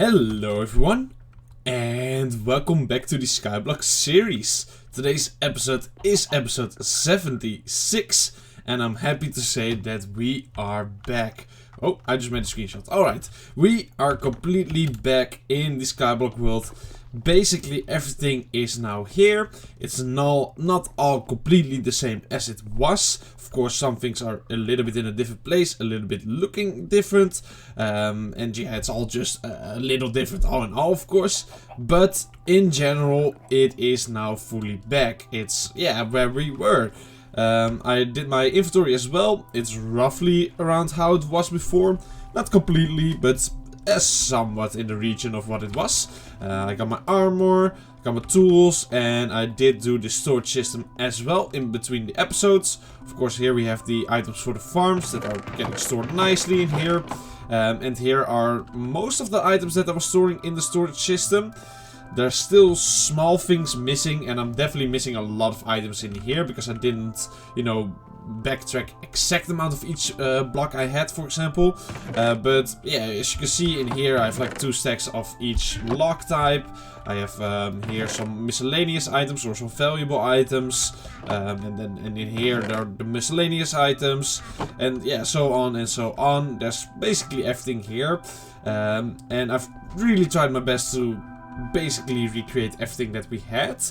Hello everyone, and welcome back to the Skyblock series. Today's episode is episode 76, and I'm happy to say that we are back. Oh, I just made a screenshot. Alright, we are completely back in the Skyblock world. Basically everything is now here. It's not all completely the same as it was. Of course, some things are a little bit in a different place, a little bit looking different. And yeah, it's all just a little different all in all, of course. But in general, it is now fully back. It's, yeah, where we were. I did my inventory as well. It's roughly around how it was before. Not completely, but somewhat in the region of what it was. I got my armor, got my tools, and I did do the storage system as well in between the episodes. Of course, here we have the items for the farms that are getting stored nicely in here. And here are most of the items that I was storing in the storage system. There's still small things missing, and I'm definitely missing a lot of items in here because I didn't, you know, backtrack exact amount of each block I had, for example. But yeah, as you can see in here, I have like 2 stacks of each block type. I have here some miscellaneous items or some valuable items. And in here there are the miscellaneous items. And yeah, so on and so on. There's basically everything here. And I've really tried my best to basically recreate everything that we had.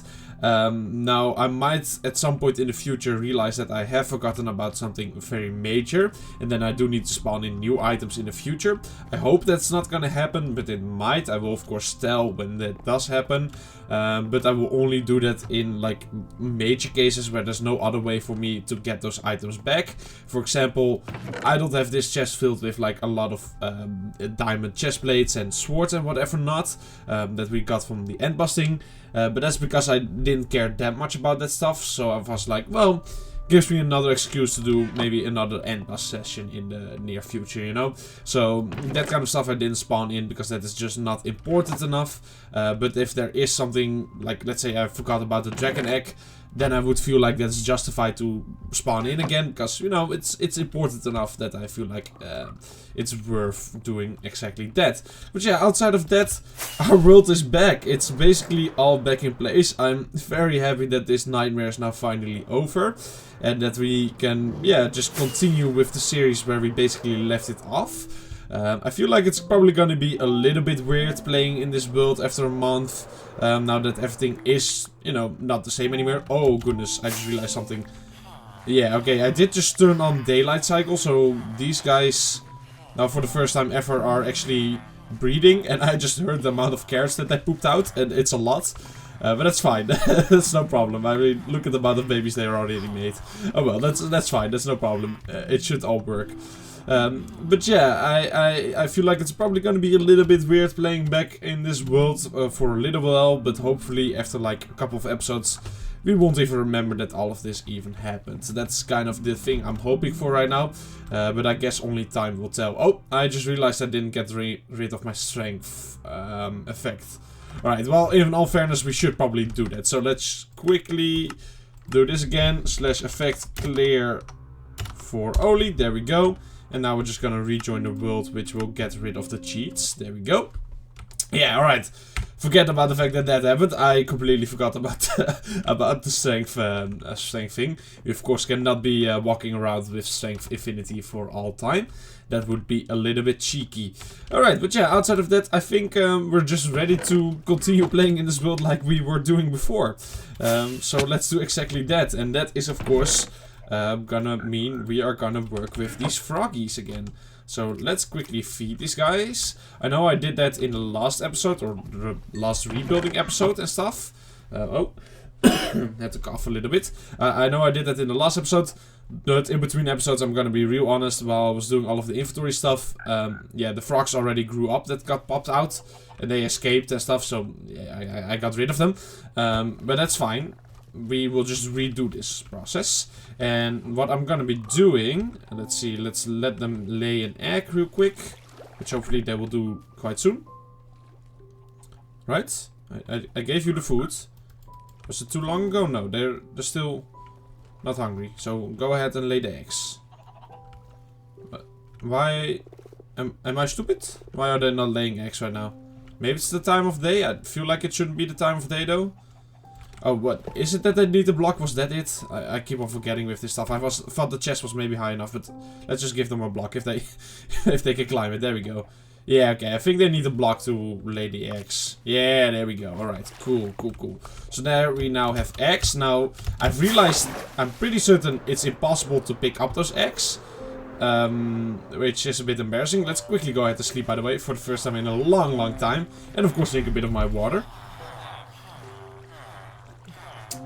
Now I might at some point in the future realize that I have forgotten about something very major, and then I do need to spawn in new items in the future. I hope that's not gonna happen, but it might. I will of course tell when that does happen, but I will only do that in like major cases where there's no other way for me to get those items back. For example, I don't have this chest filled with like a lot of diamond chest plates and swords and whatever not that we got from the end busting. But that's because I didn't care that much about that stuff, so I was like, well, gives me another excuse to do maybe another end boss session in the near future, you know? So that kind of stuff I didn't spawn in because that is just not important enough. But if there is something, like let's say I forgot about the dragon egg, then I would feel like that's justified to spawn in again, because, you know, it's important enough that I feel like it's worth doing exactly that. But yeah, outside of that, our world is back. It's basically all back in place. I'm very happy that this nightmare is now finally over, and that we can, yeah, just continue with the series where we basically left it off. I feel like it's probably gonna be a little bit weird playing in this world after a month. Now that everything is, you know, not the same anymore. Oh goodness, I just realized something. Yeah, okay, I did just turn on daylight cycle, so these guys now for the first time ever are actually breeding, and I just heard the amount of carrots that they pooped out, and it's a lot. But that's fine. That's no problem. I mean, look at the amount of babies they already made. Oh well, that's fine. That's no problem. It should all work. But yeah, I feel like it's probably gonna be a little bit weird playing back in this world for a little while, but hopefully after like a couple of episodes we won't even remember that all of this even happened. So that's kind of the thing I'm hoping for right now, but I guess only time will tell. Oh, I just realized I didn't get rid of my strength effect. Alright, well, in all fairness, we should probably do that. So let's quickly do this again. /effect clear for Oli. There we go. And now we're just gonna rejoin the world, which will get rid of the cheats. There we go. Yeah, alright. Forget about the fact that that happened. I completely forgot about about the strength thing. You of course cannot be walking around with strength infinity for all time. That would be a little bit cheeky. Alright, but yeah, outside of that, I think we're just ready to continue playing in this world like we were doing before. So let's do exactly that. And that is of course gonna mean we are gonna work with these froggies again. So let's quickly feed these guys. I know I did that in the last episode, or the last rebuilding episode and stuff. Oh, had to cough a little bit. I know I did that in the last episode, but in between episodes I'm gonna be real honest. While I was doing all of the inventory stuff, yeah, the frogs already grew up that got popped out, and they escaped and stuff, so yeah, I got rid of them. But that's fine. We will just redo this process. And what I'm gonna be doing, let's see, let's let them lay an egg real quick, which hopefully they will do quite soon. Right? I gave you the food. Was it too long ago? No, they're still not hungry. So go ahead and lay the eggs. Why am I stupid? Why are they not laying eggs right now? Maybe it's the time of day. I feel like it shouldn't be the time of day though. Oh, what? Is it that they need a block? Was that it? I keep on forgetting with this stuff. I thought the chest was maybe high enough, but let's just give them a block if they if they can climb it. There we go. Yeah, okay. I think they need a block to lay the eggs. Yeah, there we go. Alright, cool, cool, cool. So there we now have eggs. Now, I've realized, I'm pretty certain it's impossible to pick up those eggs. Which is a bit embarrassing. Let's quickly go ahead to sleep, by the way, for the first time in a long, long time. And of course, drink a bit of my water.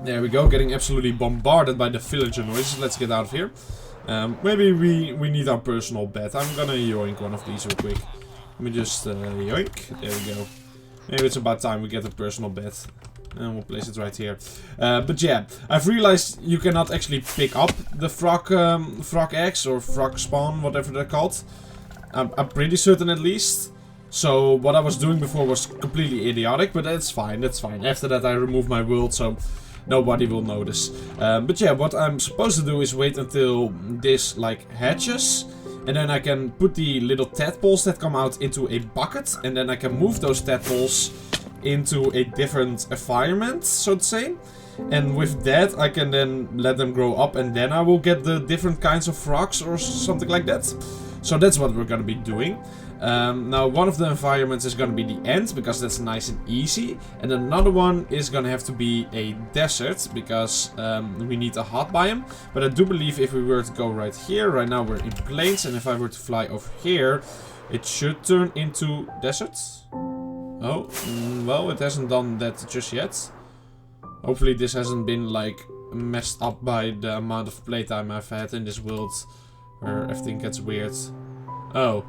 There we go, getting absolutely bombarded by the villager noises. Let's get out of here. Maybe we need our personal bed. I'm gonna yoink one of these real quick. Let me just yoink. There we go. Maybe it's about time we get a personal bed. And we'll place it right here. But yeah, I've realized you cannot actually pick up the frog eggs or frog spawn, whatever they're called. I'm pretty certain at least. So what I was doing before was completely idiotic, but that's fine, that's fine. After that I removed my world, so nobody will notice. But yeah, what I'm supposed to do is wait until this like hatches. And then I can put the little tadpoles that come out into a bucket. And then I can move those tadpoles into a different environment, so to say. And with that I can then let them grow up. And then I will get the different kinds of frogs or something like that. So that's what we're gonna be doing. Now one of the environments is gonna be the end, because that's nice and easy. And another one is gonna have to be a desert, because we need a hot biome. But I do believe if we were to go right here, right now we're in plains, and if I were to fly over here, it should turn into deserts. Oh, well, it hasn't done that just yet. Hopefully this hasn't been like messed up by the amount of playtime I've had in this world, where everything gets weird. Oh.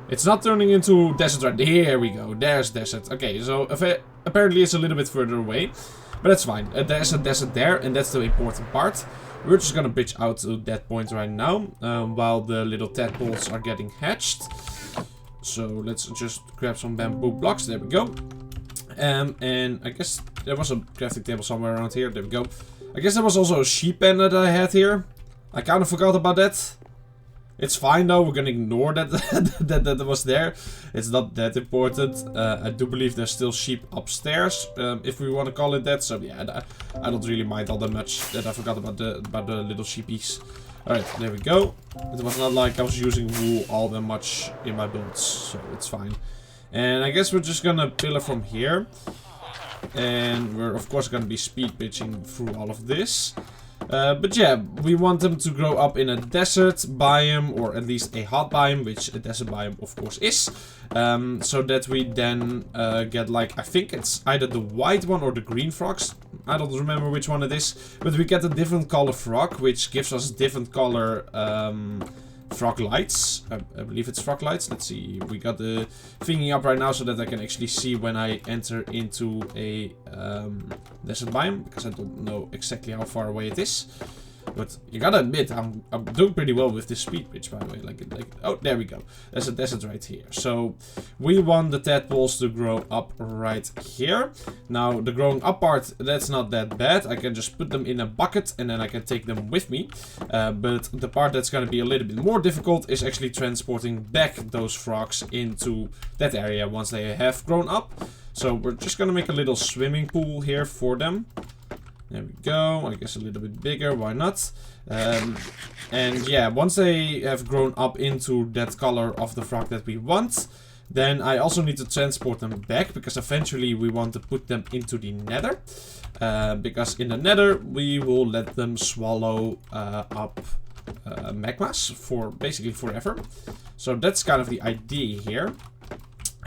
It's not turning into desert right here we go. There's desert. Okay, so apparently it's a little bit further away. But that's fine. There's a desert there, and that's the important part. We're just gonna pitch out to that point right now, while the little tadpoles are getting hatched. So let's just grab some bamboo blocks. There we go. And I guess there was a crafting table somewhere around here. There we go. I guess there was also a sheep pen that I had here. I kind of forgot about that. It's fine though, we're gonna ignore that that was there. It's not that important. I do believe there's still sheep upstairs, if we want to call it that. So yeah, I don't really mind all that much that I forgot about the little sheepies. Alright, there we go. It was not like I was using wool all that much in my builds, so it's fine. And I guess we're just gonna pillar from here. And we're of course gonna be speed pitching through all of this. But yeah, we want them to grow up in a desert biome, or at least a hot biome, which a desert biome of course is. So that we then get like, I think it's either the white one or the green frogs. I don't remember which one it is. But we get a different color frog, which gives us different color frog lights. I believe it's frog lights. Let's see. We got the thingy up right now so that I can actually see when I enter into a desert biome, because I don't know exactly how far away it is. But you gotta admit, I'm doing pretty well with this speed pitch, by the way. Like, oh, there we go. There's a desert right here. So we want the tadpoles to grow up right here. Now, the growing up part, that's not that bad. I can just put them in a bucket and then I can take them with me. But the part that's gonna be a little bit more difficult is actually transporting back those frogs into that area once they have grown up. So we're just gonna make a little swimming pool here for them. There we go. I guess a little bit bigger. Why not? And yeah, once they have grown up into that color of the frog that we want, then I also need to transport them back, because eventually we want to put them into the nether. Because in the nether we will let them swallow up magmas for basically forever. So that's kind of the idea here.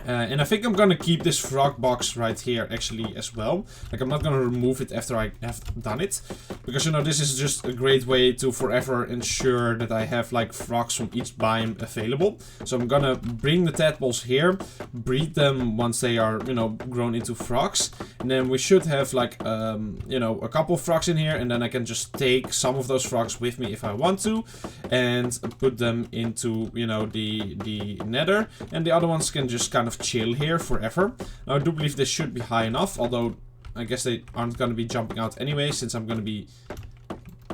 And I think I'm gonna keep this frog box right here actually as well. Like, I'm not gonna remove it after I have done it. Because, you know, this is just a great way to forever ensure that I have like frogs from each biome available. So I'm gonna bring the tadpoles here, breed them once they are, you know, grown into frogs. And then we should have like, you know, a couple of frogs in here. And then I can just take some of those frogs with me if I want to. And put them into, you know, the nether. And the other ones can just kind of chill here forever. Now, I do believe this should be high enough, although I guess they aren't going to be jumping out anyway, since I'm going to be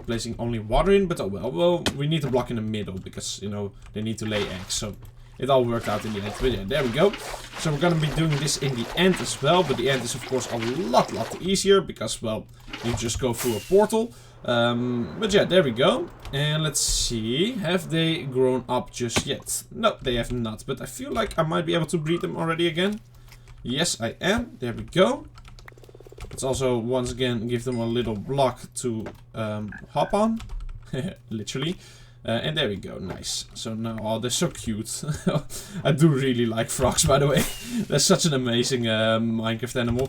placing only water in. But oh well, we need a block in the middle, because, you know, they need to lay eggs. So it all worked out in the end. But yeah, there we go. So we're gonna be doing this in the end as well. But the end is of course a lot easier because, well, you just go through a portal. But yeah, there we go. And let's see, have they grown up just yet? No, they have not. But I feel like I might be able to breed them already again. Yes, I am. There we go. Let's also once again give them a little block to hop on. Literally. And there we go, nice. So now, oh, they're so cute. I do really like frogs, by the way. They're such an amazing Minecraft animal.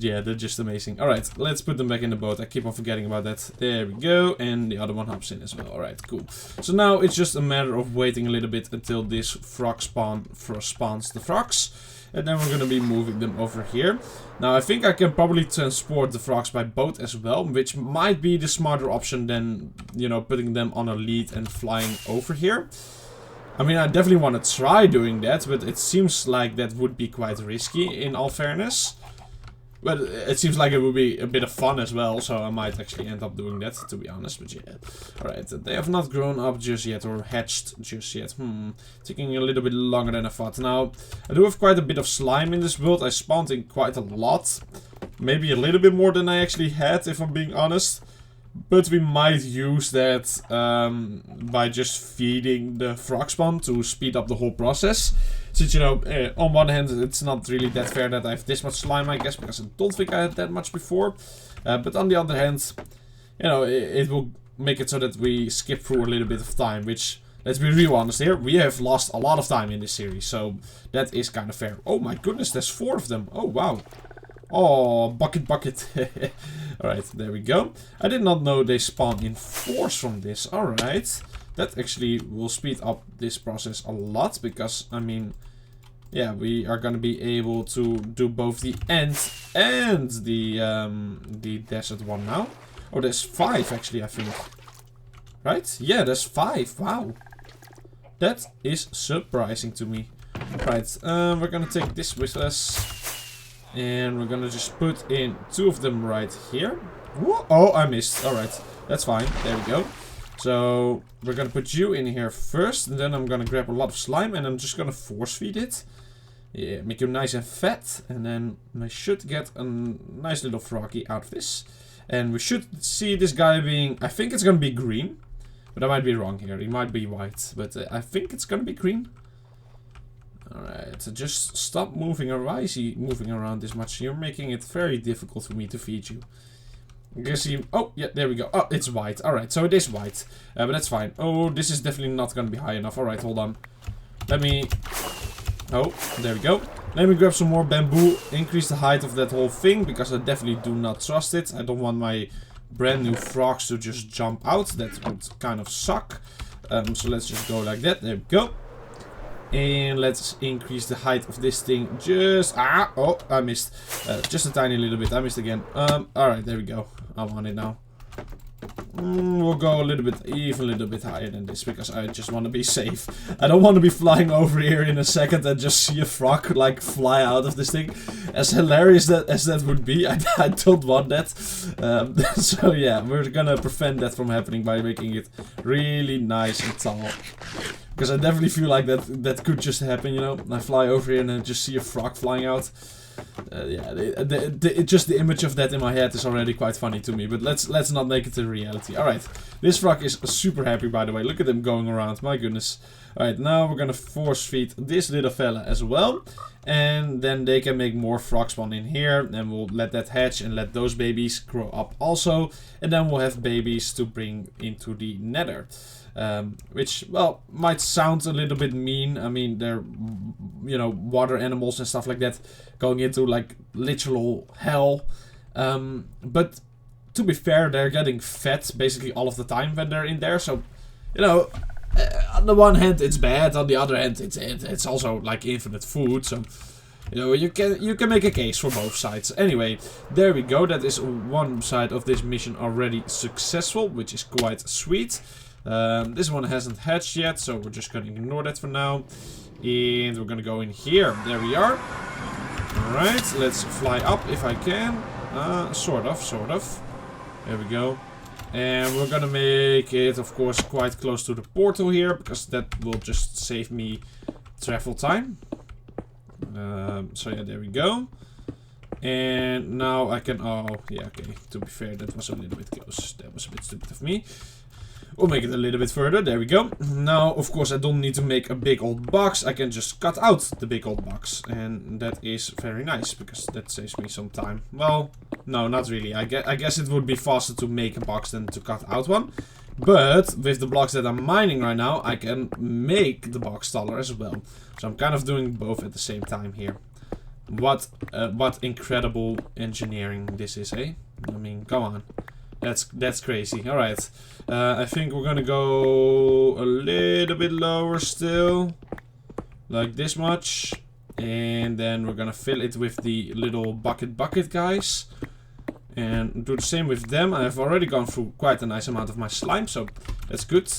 Yeah, they're just amazing. Alright, let's put them back in the boat. I keep on forgetting about that. There we go, and the other one hops in as well. Alright, cool. So now it's just a matter of waiting a little bit until this frog spawns the frogs. And then we're going to be moving them over here. Now, I think I can probably transport the frogs by boat as well. Which might be the smarter option than, you know, putting them on a lead and flying over here. I mean, I definitely want to try doing that. But it seems like that would be quite risky, in all fairness. But it seems like it would be a bit of fun as well. So I might actually end up doing that, to be honest. But yeah. Alright, they have not grown up just yet. Or hatched just yet. Taking a little bit longer than I thought. Now, I do have quite a bit of slime in this world. I spawned in quite a lot. Maybe a little bit more than I actually had, if I'm being honest. But we might use that by just feeding the frog spawn to speed up the whole process. Since, you know, on one hand, it's not really that fair that I have this much slime, I guess, because I don't think I had that much before. But on the other hand, you know, it will make it so that we skip through a little bit of time, which, let's be real honest here, we have lost a lot of time in this series, so that is kind of fair. Oh my goodness, there's 4 of them. Oh, wow. Oh, bucket. Alright, there we go. I did not know they spawn in 4s from this. Alright. That actually will speed up this process a lot. Because, I mean, yeah, we are going to be able to do both the end and the desert one now. Oh, there's 5 actually, I think. Right? Yeah, there's 5. Wow. That is surprising to me. Right, we're going to take this with us. And we're gonna just put in 2 of them right here. Whoa. Oh, I missed. Alright, that's fine. There we go. So, we're gonna put you in here first. And then I'm gonna grab a lot of slime. And I'm just gonna force feed it. Yeah, make you nice and fat. And then I should get a nice little froggy out of this. And we should see this guy being... I think it's gonna be green. But I might be wrong here. He might be white. But I think it's gonna be green. Alright, so just stop moving around this much. You're making it very difficult for me to feed you. I guess you... Oh, yeah, there we go. Oh, it's white. Alright, so it is white. But that's fine. Oh, this is definitely not going to be high enough. Alright, hold on. Let me... Oh, there we go. Let me grab some more bamboo. Increase the height of that whole thing, because I definitely do not trust it. I don't want my brand new frogs to just jump out. That would kind of suck. So let's just go like that. There we go. And let's increase the height of this thing just... Ah! Oh, I missed. Just a tiny little bit. I missed again. Alright, there we go. I'm on it now. We'll go even a little bit higher than this, because I just want to be safe. I don't want to be flying over here in a second and just see a frog, like, fly out of this thing. As hilarious as that would be, I don't want that. So yeah, we're gonna prevent that from happening by making it really nice and tall. Because I definitely feel like that could just happen, you know. I fly over here and I just see a frog flying out. Yeah, just the image of that in my head is already quite funny to me. But let's not make it a reality. Alright, this frog is super happy, by the way. Look at him going around, my goodness. Alright, now we're gonna force feed this little fella as well. And then they can make more frog spawn in here. And we'll let that hatch and let those babies grow up also. And then we'll have babies to bring into the nether. Which, well, might sound a little bit mean. I mean, they're, you know, water animals and stuff like that, going into, like, literal hell. But, to be fair, they're getting fed basically all of the time when they're in there. So, you know, on the one hand, it's bad. On the other hand, it's also, like, infinite food. So, you know, you can make a case for both sides. Anyway, there we go. That is one side of this mission already successful, which is quite sweet. This one hasn't hatched yet, so we're just gonna ignore that for now. And we're gonna go in here. There we are. Alright, let's fly up if I can. Sort of. There we go. And we're gonna make it, of course, quite close to the portal here, because that will just save me travel time. So yeah, there we go. And now I can... Oh, yeah, okay. To be fair, that was a little bit close. That was a bit stupid of me. We'll make it a little bit further. There we go. Now, of course, I don't need to make a big old box. I can just cut out the big old box. And that is very nice, because that saves me some time. Well, no, not really. I guess it would be faster to make a box than to cut out one. But with the blocks that I'm mining right now, I can make the box taller as well. So I'm kind of doing both at the same time here. What incredible engineering this is, eh? I mean, come on. That's crazy. Alright. I think we're gonna go a little bit lower still. Like this much. And then we're gonna fill it with the little bucket guys. And do the same with them. I've already gone through quite a nice amount of my slime, so that's good.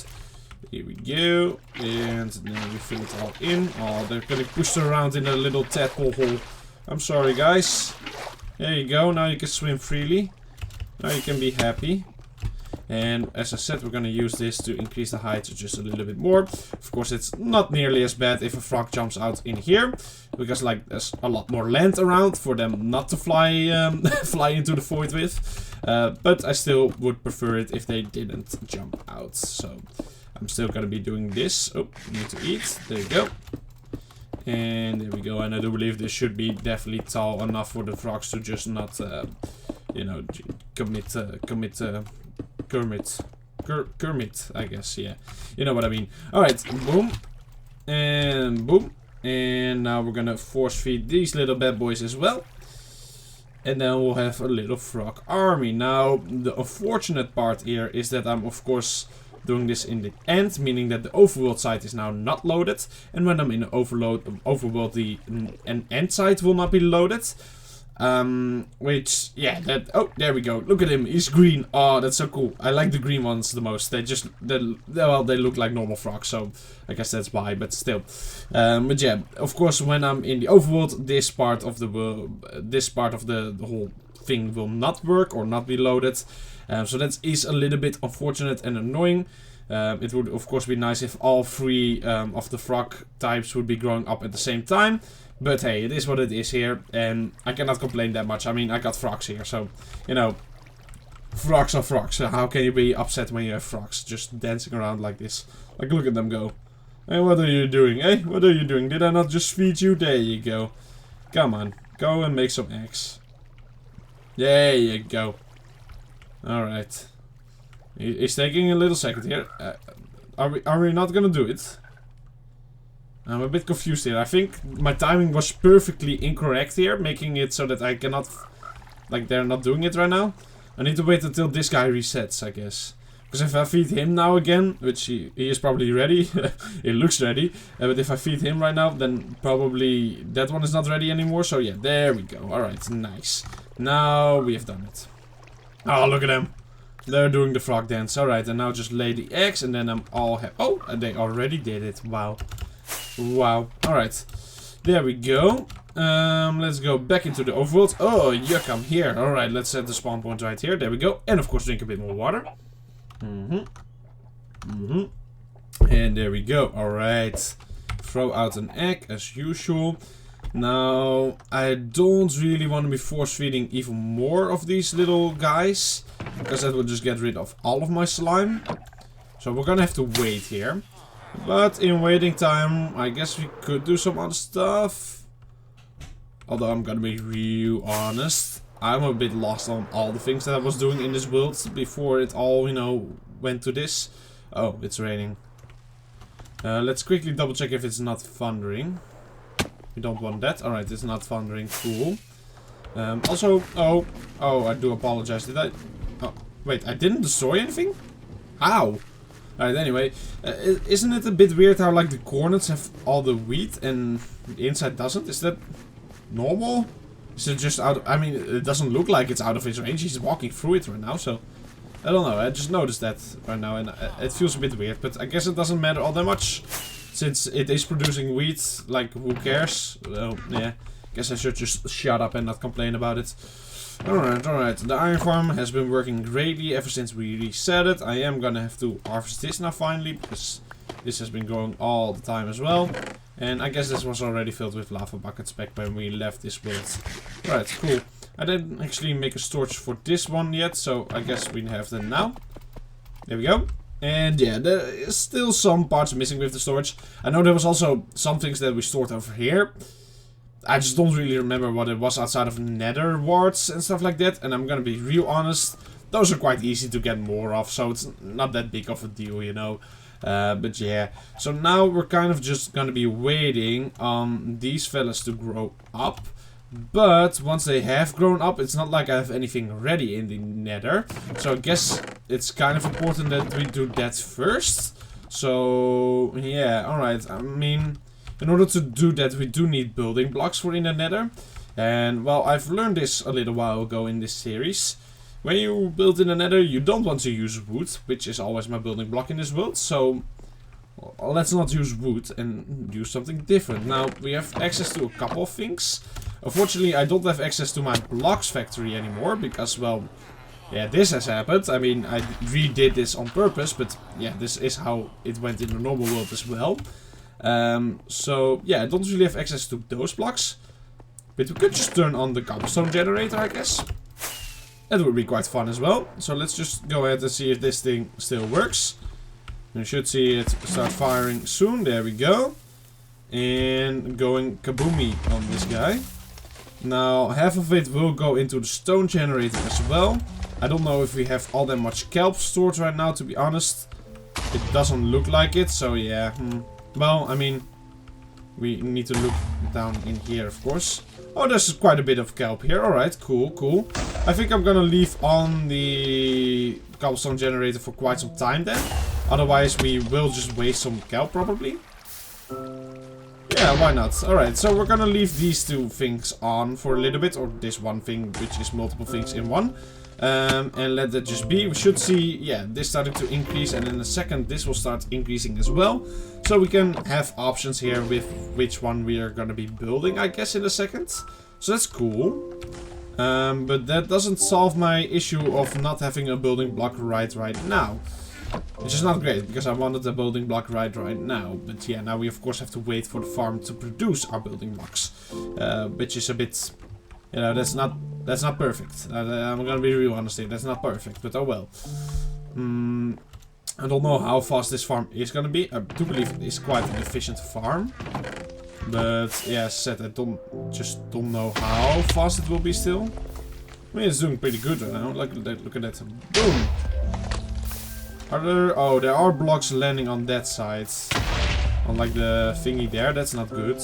Here we go. And then we fill it all in. Oh, they're getting pushed around in a little tadpole hole. I'm sorry, guys. There you go. Now you can swim freely. Now you can be happy. And as I said, we're going to use this to increase the height just a little bit more. Of course, it's not nearly as bad if a frog jumps out in here. Because, like, there's a lot more land around for them not to fly fly into the void with. But I still would prefer it if they didn't jump out. So, I'm still going to be doing this. Oh, need to eat. There you go. And there we go. And I do believe this should be definitely tall enough for the frogs to just not, you know, Kermit, I guess, yeah. You know what I mean. Alright, boom. And boom. And now we're gonna force feed these little bad boys as well. And then we'll have a little frog army. Now, the unfortunate part here is that I'm, of course, doing this in the end, meaning that the overworld side is now not loaded. And when I'm in the overworld, the end side will not be loaded. Which, yeah, that, oh, there we go. Look at him, he's green. Oh, that's so cool. I like the green ones the most. Well, they look like normal frogs, so I guess that's why, but still. But yeah, of course, when I'm in the overworld, this part of the whole thing will not work or not be loaded. So that is a little bit unfortunate and annoying. It would, of course, be nice if all three of the frog types would be growing up at the same time. But hey, it is what it is here, and I cannot complain that much. I mean, I got frogs here, so, you know, frogs are frogs. So how can you be upset when you have frogs just dancing around like this? Like, look at them go. Hey, what are you doing, eh? What are you doing? Did I not just feed you? There you go. Come on, go and make some eggs. There you go. Alright. It's taking a little second here. Are we not gonna do it? I'm a bit confused here. I think my timing was perfectly incorrect here, making it so that I cannot... Like, they're not doing it right now. I need to wait until this guy resets, I guess. Because if I feed him now again, which he is probably ready, he looks ready. But if I feed him right now, then probably that one is not ready anymore. So yeah, there we go. Alright, nice. Now we have done it. Oh, look at them. They're doing the frog dance. Alright, and now just lay the eggs and then I'm all happy. Oh, and they already did it. Wow. Wow. Alright. There we go. Let's go back into the overworld. Oh, yuck, I'm here. Alright, let's set the spawn point right here. There we go. And of course drink a bit more water. And there we go. Alright. Throw out an egg as usual. Now, I don't really want to be force feeding even more of these little guys. Because that would just get rid of all of my slime. So we're gonna have to wait here. But in waiting time, I guess we could do some other stuff. Although I'm gonna be real honest, I'm a bit lost on all the things that I was doing in this world before it all, you know, went to this. Oh, it's raining. Let's quickly double check if it's not thundering. We don't want that. Alright, it's not thundering. Cool. Also, oh, I do apologize. Did I? Oh, wait, I didn't destroy anything? Ow. Alright, anyway, isn't it a bit weird how, like, the corners have all the wheat and the inside doesn't? Is that normal? Is it just out of, I mean, it doesn't look like it's out of his range. He's walking through it right now, so I don't know. I just noticed that right now, and it feels a bit weird. But I guess it doesn't matter all that much, since it is producing wheat. Like, who cares? Well, yeah. Guess I should just shut up and not complain about it. Alright. The iron farm has been working greatly ever since we reset it. I am gonna have to harvest this now finally, because this has been growing all the time as well. And I guess this was already filled with lava buckets back when we left this world. Right, cool. I didn't actually make a storage for this one yet, so I guess we have that now. There we go. And yeah, there is still some parts missing with the storage. I know there was also some things that we stored over here. I just don't really remember what it was outside of nether warts and stuff like that. And I'm gonna be real honest, those are quite easy to get more of, so it's not that big of a deal, you know. But yeah, so now we're kind of just gonna be waiting on these fellas to grow up. But once they have grown up, it's not like I have anything ready in the nether. So I guess it's kind of important that we do that first. So yeah, alright. I mean, in order to do that, we do need building blocks for in the nether. And well, I've learned this a little while ago in this series. When you build in the nether, you don't want to use wood, which is always my building block in this world. So let's not use wood and use something different. Now, we have access to a couple of things. Unfortunately, I don't have access to my blocks factory anymore because, well, yeah, this has happened. I mean, I redid this on purpose, but yeah, this is how it went in the normal world as well. So yeah, I don't really have access to those blocks. But we could just turn on the cobblestone generator, I guess. That would be quite fun as well. So let's just go ahead and see if this thing still works. You should see it start firing soon. There we go. And going kaboomy on this guy. Now, half of it will go into the stone generator as well. I don't know if we have all that much kelp stored right now, to be honest. It doesn't look like it, so yeah. Well, I mean, we need to look down in here, of course. Oh, there's quite a bit of kelp here. Alright, cool. I think I'm gonna leave on the cobblestone generator for quite some time then. Otherwise, we will just waste some kelp, probably. Yeah, why not? Alright, so we're gonna leave these two things on for a little bit. Or this one thing, which is multiple things in one. And let that just be. We should see, yeah, this starting to increase. And in a second, this will start increasing as well. So we can have options here with which one we are gonna be building, I guess, in a second. So that's cool. But that doesn't solve my issue of not having a building block right now. Which is not great, because I wanted a building block right now. But yeah, now we of course have to wait for the farm to produce our building blocks. Which is a bit, you know, that's not perfect. I'm gonna be real honest here, that's not perfect, but oh well. I don't know how fast this farm is gonna be. I do believe it is quite an efficient farm. But yeah, as I said, I don't know how fast it will be still. I mean, it's doing pretty good right now. Look at that. Boom! There are blocks landing on that side. On like the thingy there, that's not good.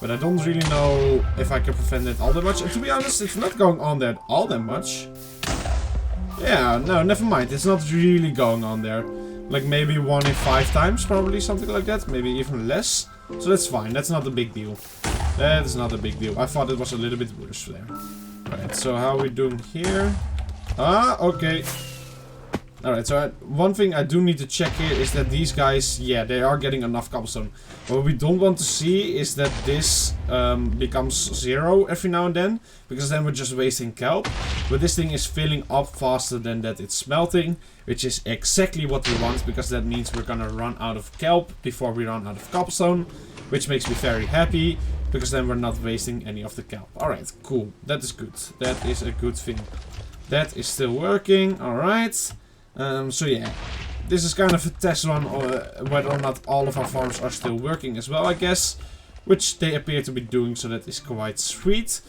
But I don't really know if I can prevent it all that much. And to be honest, it's not going on there all that much. Yeah, no, never mind. It's not really going on there. Like maybe 1 in 5 times, probably, something like that. Maybe even less. So that's fine, that's not a big deal. That is not a big deal. I thought it was a little bit worse there. Alright, so how are we doing here? Ah, okay. Alright, so one thing I do need to check here is that these guys, yeah, they are getting enough cobblestone. What we don't want to see is that this becomes 0 every now and then, because then we're just wasting kelp. But this thing is filling up faster than that it's smelting, which is exactly what we want, because that means we're gonna run out of kelp before we run out of cobblestone, which makes me very happy, because then we're not wasting any of the kelp. Alright, cool. That is good. That is a good thing. That is still working. Alright. So yeah, this is kind of a test run whether or not all of our farms are still working as well, I guess. Which they appear to be doing, so that is quite sweet.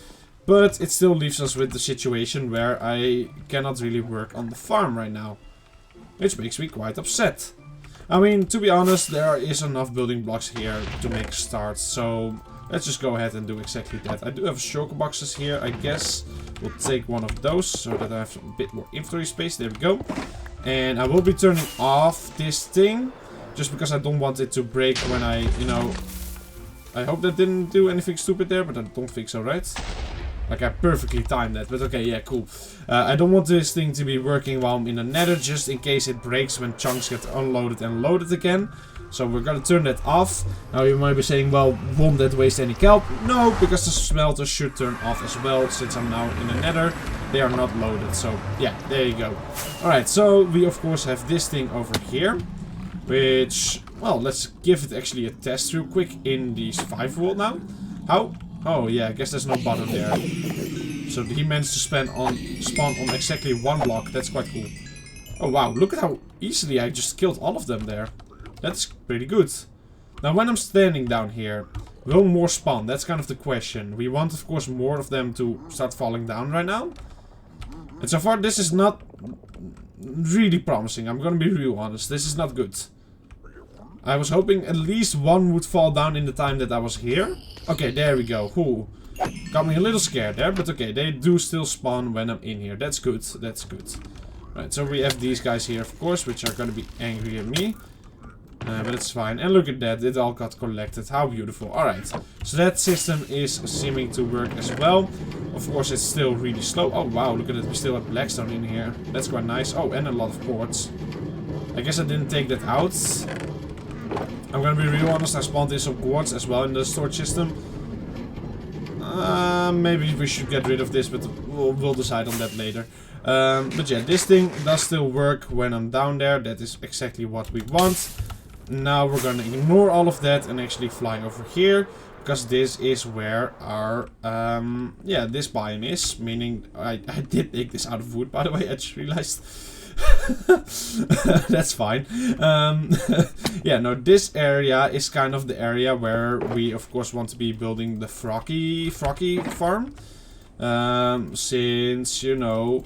But it still leaves us with the situation where I cannot really work on the farm right now. Which makes me quite upset. I mean, to be honest, there is enough building blocks here to make a start. So let's just go ahead and do exactly that. I do have shulker boxes here, I guess. We'll take one of those so that I have a bit more inventory space. There we go. And I will be turning off this thing, just because I don't want it to break when I, you know... I hope that didn't do anything stupid there, but I don't think so, right? Like, I perfectly timed that, but okay, yeah, cool. I don't want this thing to be working while I'm in the nether, just in case it breaks when chunks get unloaded and loaded again. So we're gonna turn that off. Now you might be saying, well, won't that waste any kelp? No, because the smelter should turn off as well, since I'm now in the nether. They are not loaded, so yeah, there you go. Alright, so we of course have this thing over here. Which, well, let's give it actually a test real quick in the 5 world now. How? Oh yeah, I guess there's no button there. So he managed to spawn on exactly 1 block. That's quite cool. Oh wow, look at how easily I just killed all of them there. That's pretty good. Now when I'm standing down here, will more spawn? That's kind of the question. We want of course more of them to start falling down right now. And so far this is not really promising. I'm gonna be real honest. This is not good. I was hoping at least 1 would fall down in the time that I was here. Okay, there we go. Cool. Got me a little scared there, but okay, they do still spawn when I'm in here. That's good. That's good. Right, so we have these guys here, of course, which are gonna be angry at me. But it's fine. And look at that, it all got collected. How beautiful. Alright, so that system is seeming to work as well. Of course, it's still really slow. Oh wow, look at it, we still have blackstone in here. That's quite nice. Oh, and a lot of quartz. I guess I didn't take that out. I'm gonna be real honest, I spawned in some quartz as well in the storage system. Maybe we should get rid of this, but we'll decide on that later. But yeah, this thing does still work when I'm down there. That is exactly what we want. Now we're gonna ignore all of that and actually fly over here. Because this is where our, yeah, this biome is. Meaning, I did make this out of wood, by the way, I just realized. That's fine. Yeah, no, this area is kind of the area where we, of course, want to be building the Froggy farm. Since, you know,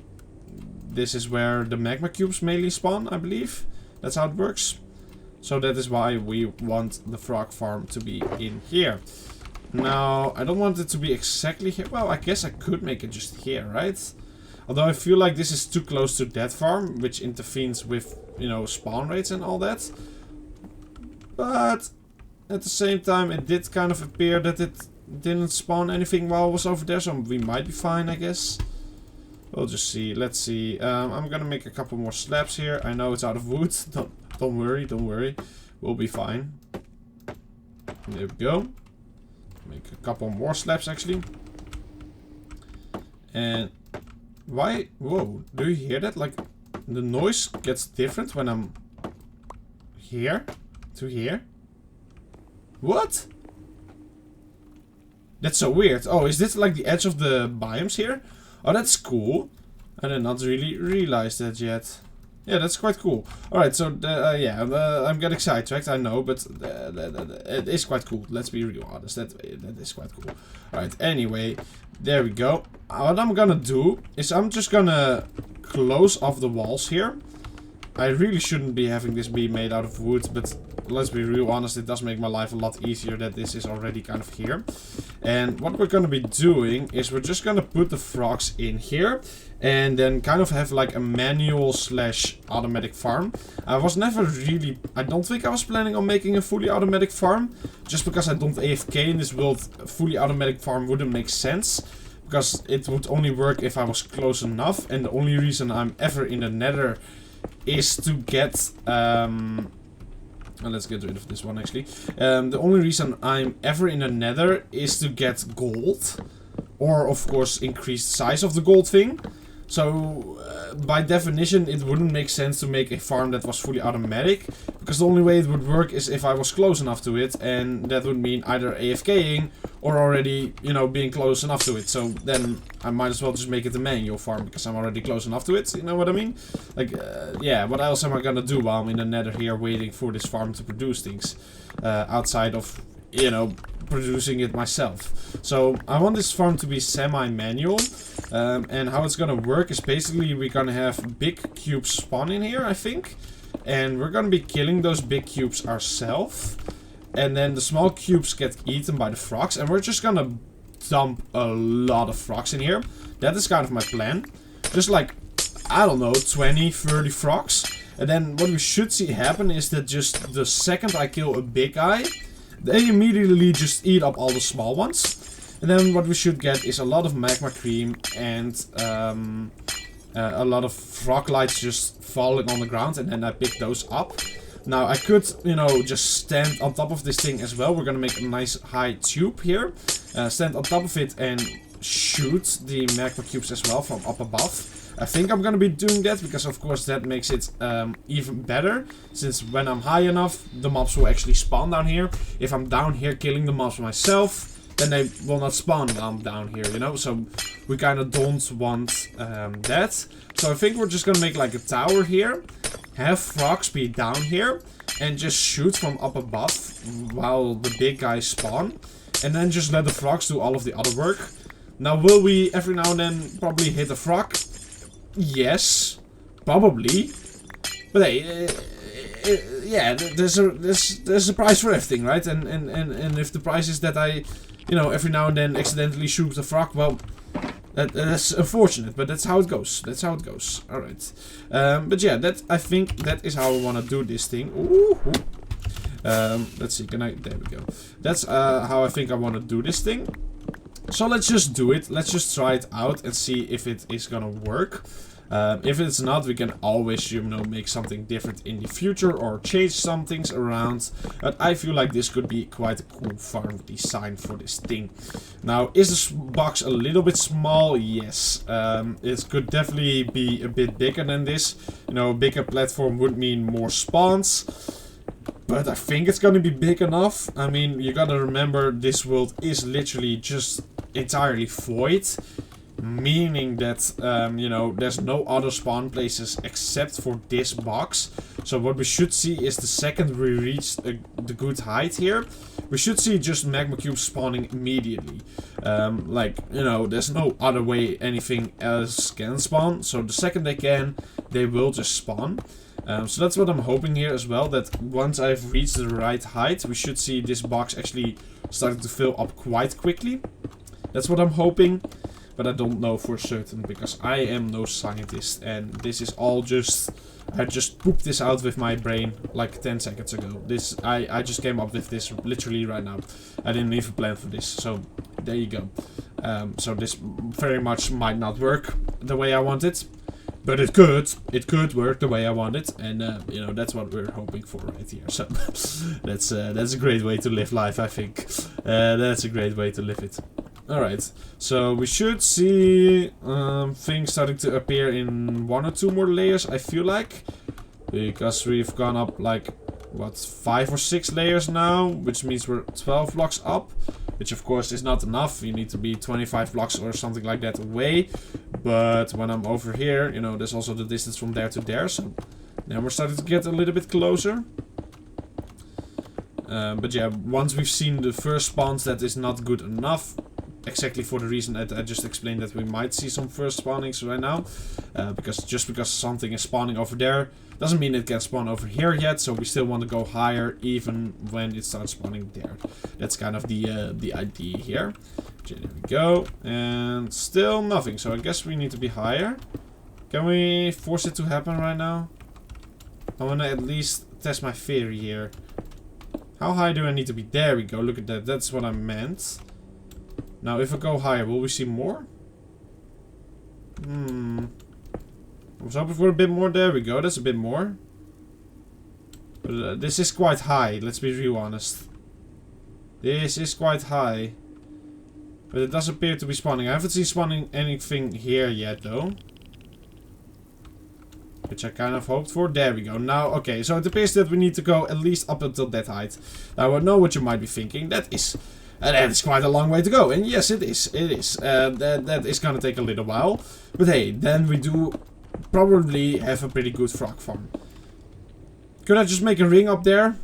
this is where the magma cubes mainly spawn, I believe. That's how it works. So that is why we want the frog farm to be in here. Now, I don't want it to be exactly here. Well, I guess I could make it just here, right? Although I feel like this is too close to that farm, which intervenes with, you know, spawn rates and all that. But at the same time, it did kind of appear that it didn't spawn anything while I was over there, so we might be fine, I guess. We'll just see. Let's see. I'm gonna make a couple more slabs here. I know it's out of wood. Don't worry, don't worry. We'll be fine. There we go. Make a couple more slabs, actually. And why? Whoa, do you hear that? Like, the noise gets different when I'm here to here. What? That's so weird. Oh, is this like the edge of the biomes here? Oh, that's cool. I did not really realize that yet. Yeah, that's quite cool. Alright, so, yeah, I'm getting sidetracked, I know, but it is quite cool. Let's be real honest, that is quite cool. Alright, anyway, there we go. What I'm gonna do is I'm just gonna close off the walls here. I really shouldn't be having this be made out of wood, but let's be real honest, it does make my life a lot easier that this is already kind of here. And what we're going to be doing is we're just going to put the frogs in here and then kind of have like a manual / automatic farm. I was never really, I don't think I was planning on making a fully automatic farm, just because I don't AFK in this world. A fully automatic farm wouldn't make sense. Because it would only work if I was close enough, and the only reason I'm ever in the nether is to get, let's get rid of this one actually. The only reason I'm ever in the nether is to get gold. Or of course increase the size of the gold thing. So by definition it wouldn't make sense to make a farm that was fully automatic. Because the only way it would work is if I was close enough to it. And that would mean either AFKing or already, you know, being close enough to it. So then I might as well just make it a manual farm because I'm already close enough to it. You know what I mean? Like, yeah, what else am I gonna do while I'm in the nether here waiting for this farm to produce things? Outside of, you know, producing it myself. So I want this farm to be semi-manual. And how it's gonna work is basically we're gonna have big cubes spawn in here, I think. And we're gonna be killing those big cubes ourselves. And then the small cubes get eaten by the frogs. And we're just gonna dump a lot of frogs in here. That is kind of my plan. Just like, I don't know, 20, 30 frogs. And then what we should see happen is that just the second I kill a big guy, they immediately just eat up all the small ones. And then what we should get is a lot of magma cream and a lot of frog lights just falling on the ground. And then I pick those up. Now I could, you know, just stand on top of this thing as well. We're gonna make a nice high tube here. Stand on top of it and shoot the magma cubes as well from up above. I think I'm gonna be doing that because of course that makes it even better. Since when I'm high enough, the mobs will actually spawn down here. If I'm down here killing the mobs myself, then they will not spawn down here, you know. So we kind of don't want that. So I think we're just gonna make like a tower here. Have frogs be down here. And just shoot from up above while the big guys spawn. And then just let the frogs do all of the other work. Now will we every now and then probably hit a frog? Yes, probably, but hey, yeah, there's a price for everything, right? And if the price is that I, you know, every now and then accidentally shoot a frog, well, that's unfortunate, but that's how it goes. That's how it goes. All right, but yeah, I think that is how I want to do this thing. Ooh. Let's see, can I? There we go. That's how I think I want to do this thing. So let's just do it. Let's just try it out and see if it is gonna work. If it's not, we can always, you know, make something different in the future or change some things around. But I feel like this could be quite a cool farm design for this thing. Now, is this box a little bit small? Yes. It could definitely be a bit bigger than this. You know, a bigger platform would mean more spawns. But I think it's gonna be big enough. I mean, you gotta remember this world is literally just entirely void. Meaning that, you know, there's no other spawn places except for this box. So what we should see is the second we reach the good height here, we should see just magma cubes spawning immediately. Like, you know, there's no other way anything else can spawn. So the second they can, they will just spawn. So that's what I'm hoping here as well, that once I've reached the right height, we should see this box actually starting to fill up quite quickly. That's what I'm hoping, but I don't know for certain because I am no scientist and this is all just... I just pooped this out with my brain like 10 seconds ago. I just came up with this literally right now. I didn't even plan for this, so there you go. So this very much might not work the way I want it. But it could work the way I want it, and you know, that's what we're hoping for right here. So that's a great way to live life, I think. That's a great way to live it. All right, so we should see things starting to appear in 1 or 2 more layers, I feel like, because we've gone up like what, 5 or 6 layers now, which means we're 12 blocks up. Which of course is not enough, you need to be 25 blocks or something like that away. But when I'm over here, you know, there's also the distance from there to there. So now we're starting to get a little bit closer. But yeah, once we've seen the first spawns, that is not good enough. Exactly for the reason that I just explained, that we might see some first spawnings right now. Just because something is spawning over there doesn't mean it can spawn over here yet. So we still want to go higher even when it starts spawning there. That's kind of the idea here. Okay, there we go. And still nothing. So I guess we need to be higher. Can we force it to happen right now? I want to at least test my theory here. How high do I need to be? There we go. Look at that. That's what I meant. Now, if I go higher, will we see more? I was hoping for a bit more. There we go. That's a bit more. But this is quite high. Let's be real honest. This is quite high. But it does appear to be spawning. I haven't seen spawning anything here yet, though. Which I kind of hoped for. There we go. Now, okay. So it appears that we need to go at least up until that height. Now, I know what you might be thinking. That is quite a long way to go. And yes, it is. It is. That is going to take a little while. But hey, then we do probably have a pretty good frog farm. Could I just make a ring up there?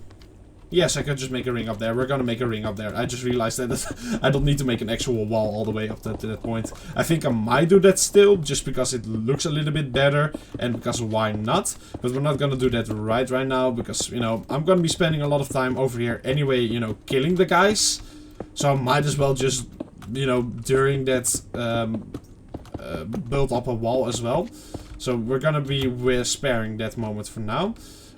Yes, I could just make a ring up there. We're going to make a ring up there. I just realized that I don't need to make an actual wall all the way up to that point. I think I might do that still, just because it looks a little bit better. And because why not? But we're not going to do that right now. Because, you know, I'm going to be spending a lot of time over here anyway, you know, killing the guys. So I might as well just, you know, during that, build up a wall as well. So we're gonna be sparing that moment for now.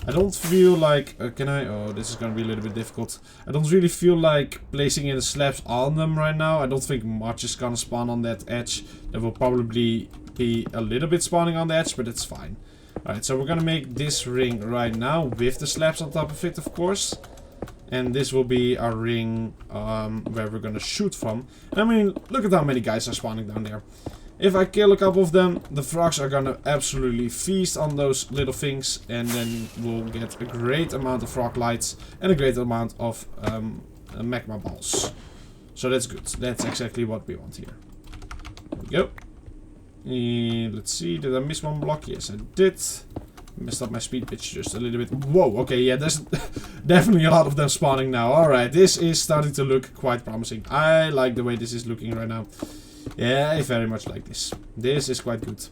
I don't feel like, oh, this is gonna be a little bit difficult. I don't really feel like placing in the slabs on them right now. I don't think much is gonna spawn on that edge. There will probably be a little bit spawning on the edge, but it's fine. Alright, so we're gonna make this ring right now with the slabs on top of it, of course. And this will be our ring where we're gonna shoot from. And I mean, look at how many guys are spawning down there. If I kill a couple of them, the frogs are gonna absolutely feast on those little things. And then we'll get a great amount of frog lights and a great amount of magma balls. So that's good. That's exactly what we want here. There we go. And let's see, did I miss one block? Yes, I did. Messed up my speed pitch just a little bit. Whoa, okay, yeah, there's definitely a lot of them spawning now. Alright, this is starting to look quite promising. I like the way this is looking right now. Yeah, I very much like this. This is quite good.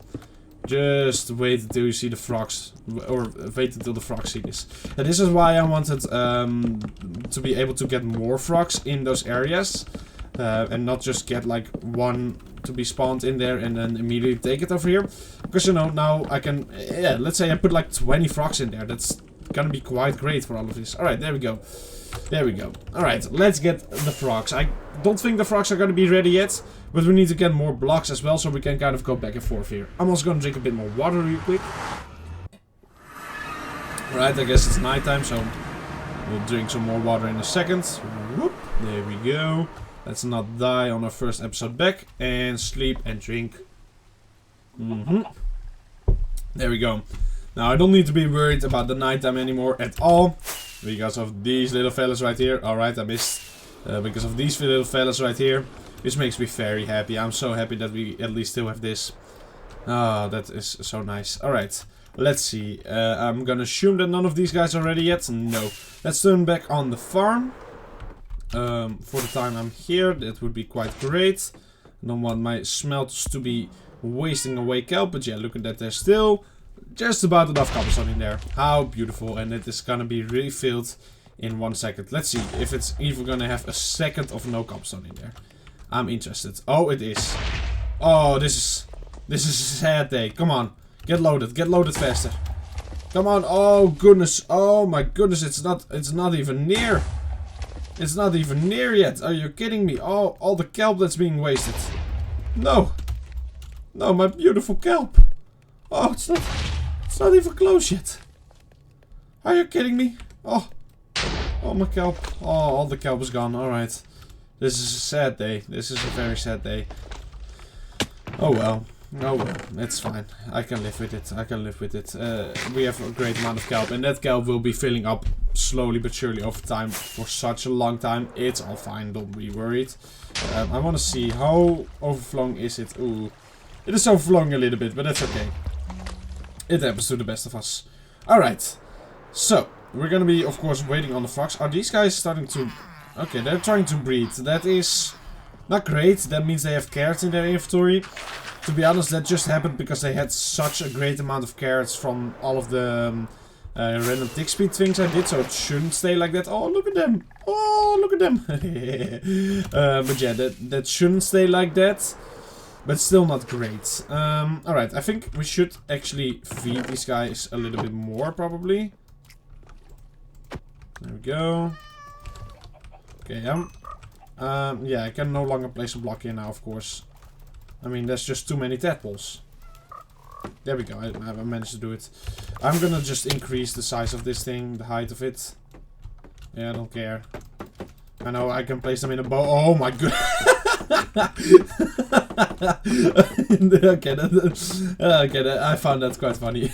Just wait until you see the frogs. Or wait until the frogs see this. And this is why I wanted to be able to get more frogs in those areas. And not just get like one to be spawned in there and then immediately take it over here. Because, you know, now I can... Yeah, let's say I put like 20 frogs in there. That's gonna be quite great for all of this. Alright, there we go. There we go. Alright, let's get the frogs. I don't think the frogs are gonna be ready yet. But we need to get more blocks as well, so we can kind of go back and forth here. I'm also gonna drink a bit more water real quick. Alright, I guess it's nighttime, so we'll drink some more water in a second. Whoop, there we go. Let's not die on our first episode back. And sleep and drink. There we go. Now I don't need to be worried about the nighttime anymore at all. Because of these little fellas right here. Alright, I missed. Because of these little fellas right here. Which makes me very happy. I'm so happy that we at least still have this. Ah, that is so nice. Alright, let's see. I'm gonna assume that none of these guys are ready yet. No. Let's turn back on the farm. For the time I'm here, that would be quite great. I don't want my smelters to be wasting away kelp, but yeah, look at that, there's still just about enough cobblestone in there. How beautiful, and it is gonna be refilled in 1 second. Let's see if it's even gonna have a second of no cobblestone in there. I'm interested. Oh, it is. Oh, this is a sad day. Come on, get loaded faster. Come on. Oh goodness, oh my goodness, it's not even near. It's not even near yet. Are you kidding me? Oh, all the kelp that's being wasted. No. No, my beautiful kelp. Oh, it's not even close yet. Are you kidding me? Oh. Oh, my kelp. Oh, all the kelp is gone. Alright. This is a sad day. This is a very sad day. Oh well. Oh well. It's fine. I can live with it. I can live with it. We have a great amount of kelp. And that kelp will be filling up slowly but surely over time for such a long time. It's all fine. Don't be worried. I want to see how overflowing is it. Ooh. It is overflowing a little bit, but that's okay. It happens to the best of us. Alright. So, we're gonna be, of course, waiting on the frogs. Are these guys starting to... Okay, they're trying to breed. That is not great. That means they have carrots in their inventory. To be honest, that just happened because they had such a great amount of carrots from all of the random tick speed things I did. So it shouldn't stay like that. Oh, look at them. Oh, look at them. But yeah, that shouldn't stay like that. But still not great. Alright, I think we should actually feed these guys a little bit more, probably. There we go. Okay, yeah, I can no longer place a block here now, of course. I mean, there's just too many tadpoles. There we go, I managed to do it. I'm gonna just increase the size of this thing, the height of it. Yeah, I don't care. I know I can place them in a bow. Oh my god. Okay, I found that quite funny.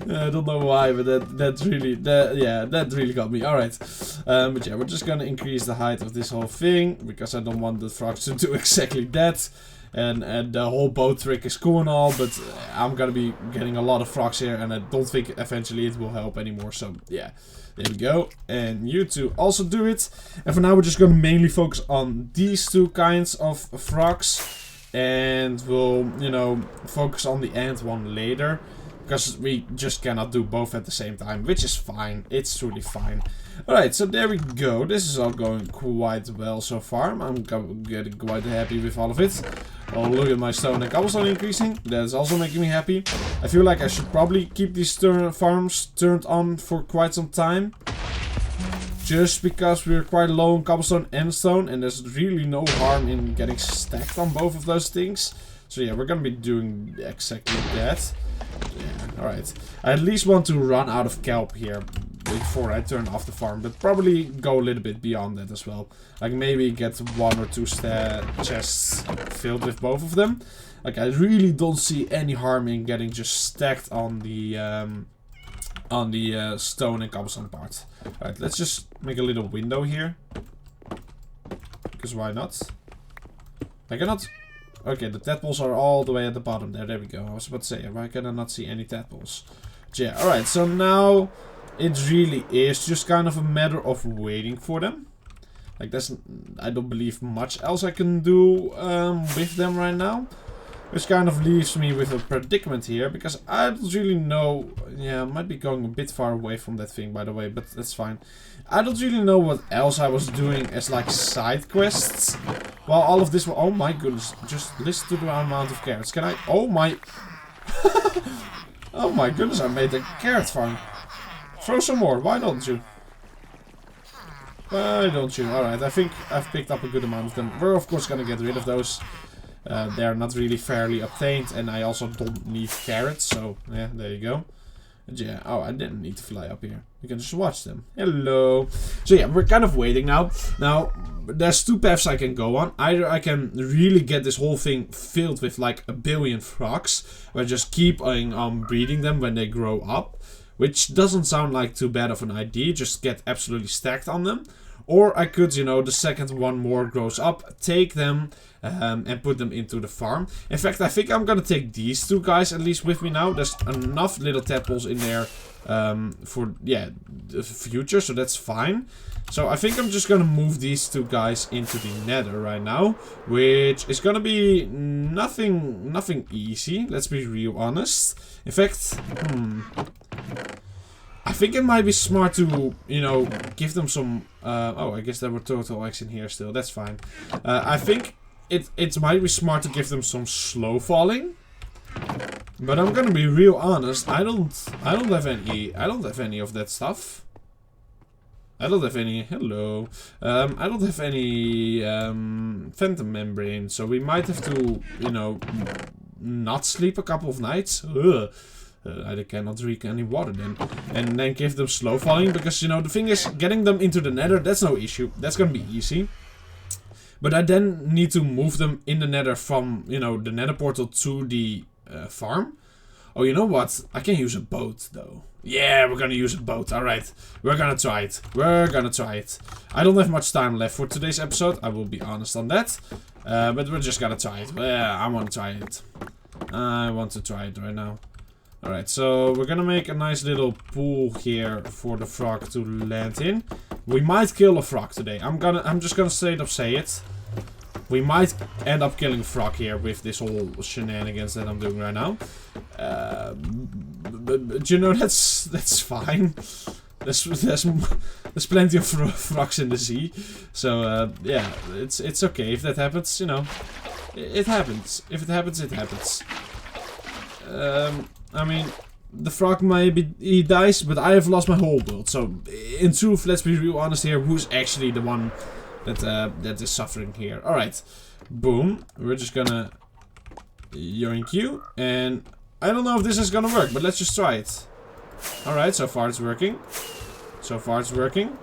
I don't know why, but that really got me. Alright. But yeah, we're just gonna increase the height of this whole thing, because I don't want the frogs to do exactly that. And the whole bow trick is cool and all, but I'm gonna be getting a lot of frogs here, and I don't think eventually it will help anymore. So yeah, there we go. And you two also do it. And for now, we're just gonna mainly focus on these two kinds of frogs, and we'll, you know, focus on the ant one later, because we just cannot do both at the same time, which is fine. It's truly fine. Alright, so there we go. This is all going quite well so far. I'm getting quite happy with all of it. Oh, look at my stone and cobblestone increasing. That's also making me happy. I feel like I should probably keep these farms turned on for quite some time. Just because we're quite low on cobblestone and stone, and there's really no harm in getting stacked on both of those things. So yeah, we're gonna be doing exactly that. Yeah, alright. I at least want to run out of kelp here before I turn off the farm, but probably go a little bit beyond that as well. Like maybe get 1 or 2 chests filled with both of them. Like I really don't see any harm in getting just stacked on the stone and cobblestone part. Alright, let's just make a little window here. Because why not? I cannot... Okay, the tadpoles are all the way at the bottom there. There we go. I was about to say, why can I not see any tadpoles? But yeah, alright, so now it really is just kind of a matter of waiting for them. Like, I don't believe much else I can do with them right now. Which kind of leaves me with a predicament here, because I don't really know... Yeah, I might be going a bit far away from that thing, by the way, but that's fine. I don't really know what else I was doing as, like, side quests. While all of this... Oh my goodness, just listen to the amount of carrots. Can I... Oh my... Oh my goodness, I made a carrot farm. Throw some more, why don't you? Why don't you? Alright, I think I've picked up a good amount of them. We're of course gonna get rid of those. They're not really fairly obtained, and I also don't need carrots, so yeah, there you go. And yeah, oh, I didn't need to fly up here. You can just watch them. Hello. So yeah, we're kind of waiting now. Now, there's 2 paths I can go on. Either I can really get this whole thing filled with like 1 billion frogs, where I just keep on breeding them when they grow up, which doesn't sound like too bad of an idea, just get absolutely stacked on them. Or I could, you know, the second one more grows up, take them and put them into the farm. In fact, I think I'm gonna take these 2 guys at least with me now. There's enough little tadpoles in there for, yeah, the future, so that's fine. So I think I'm just gonna move these 2 guys into the nether right now, which is gonna be nothing easy, let's be real honest. In fact, I think it might be smart to, you know, give them some... oh, I guess there were turtle eggs in here still. That's fine. I think it might be smart to give them some slow falling. But I'm gonna be real honest. I don't have any of that stuff. I don't have any... Hello. I don't have any phantom membrane. So we might have to, you know, not sleep a couple of nights. Ugh. I cannot drink any water then. And then give them slow falling. Because, you know, the thing is, getting them into the nether, that's no issue. That's gonna be easy. But I then need to move them in the nether from, you know, the nether portal to the farm. Oh, you know what? I can use a boat, though. Yeah, we're gonna use a boat. Alright. We're gonna try it. We're gonna try it. I don't have much time left for today's episode. I will be honest on that. But we're just gonna try it. Yeah, I want to try it. I want to try it right now. Alright, so we're gonna make a nice little pool here for the frog to land in. We might kill a frog today. I'm just gonna straight up say it. We might end up killing a frog here with this whole shenanigans that I'm doing right now. But you know, that's fine. There's plenty of frogs in the sea. So yeah, it's okay if that happens, you know. It happens. If it happens, it happens. I mean, the frog maybe he dies, but I have lost my whole world. So, in truth, let's be real honest here. Who's actually the one that is suffering here? All right, boom. We're just gonna yoink you, and I don't know if this is gonna work, but let's just try it. All right, so far it's working. So far it's working.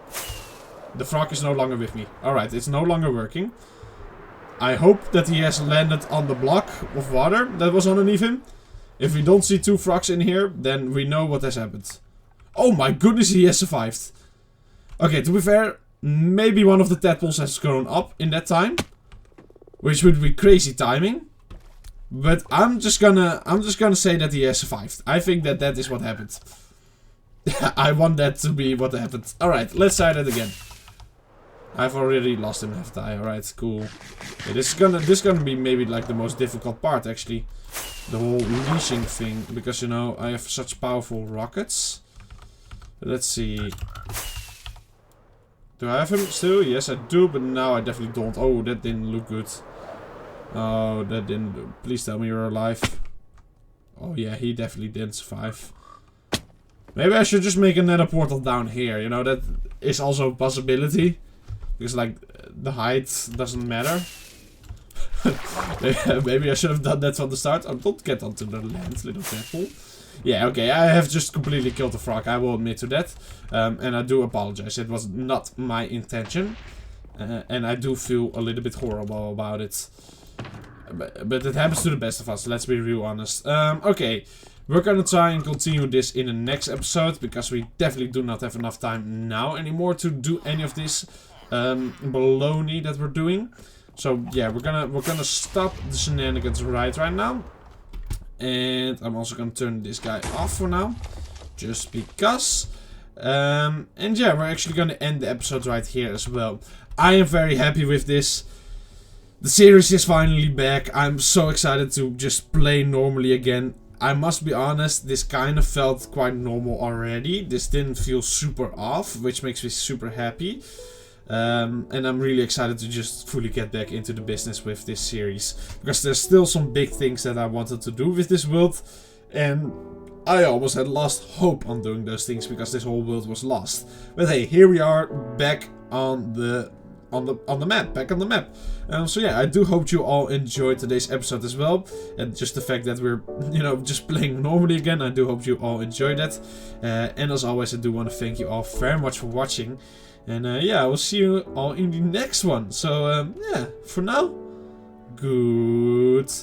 The frog is no longer with me. All right, it's no longer working. I hope that he has landed on the block of water that was underneath him. If we don't see 2 frogs in here, then we know what has happened. Oh my goodness, he has survived. Okay, to be fair, maybe one of the tadpoles has grown up in that time, which would be crazy timing. But I'm just gonna say that he has survived. I think that is what happened. I want that to be what happened. All right, let's try that again. I've already lost him, haven't I? All right, cool. Yeah, this is gonna be maybe like the most difficult part actually. The whole leashing thing, because you know I have such powerful rockets. Let's see. Do I have him still? Yes, I do, but now I definitely don't. Oh, that didn't look good. Oh, that didn't. Please tell me you're alive. Oh yeah, he definitely didn't survive. Maybe I should just make another portal down here. You know, that is also a possibility, because like the height doesn't matter. Maybe I should have done that from the start. Oh, don't get onto the land, little tadpole. Yeah, okay, I have just completely killed the frog. I will admit to that. And I do apologize. It was not my intention. And I do feel a little bit horrible about it. But it happens to the best of us, let's be real honest. Okay, we're gonna try and continue this in the next episode, because we definitely do not have enough time now anymore to do any of this baloney that we're doing. So yeah, we're gonna stop the shenanigans right now. And I'm also gonna turn this guy off for now, just because. And yeah, we're actually gonna end the episode right here as well. I am very happy with this. The series is finally back. I'm so excited to just play normally again. I must be honest, this kind of felt quite normal already. This didn't feel super off, which makes me super happy. And I'm really excited to just fully get back into the business with this series. Because there's still some big things that I wanted to do with this world. And I almost had lost hope on doing those things because this whole world was lost. But hey, here we are back on the map. So yeah, I do hope you all enjoyed today's episode as well, and just the fact that we're, you know, just playing normally again. I do hope you all enjoyed that, and as always, I do want to thank you all very much for watching, and yeah, I will see you all in the next one. So yeah, for now, goodbye.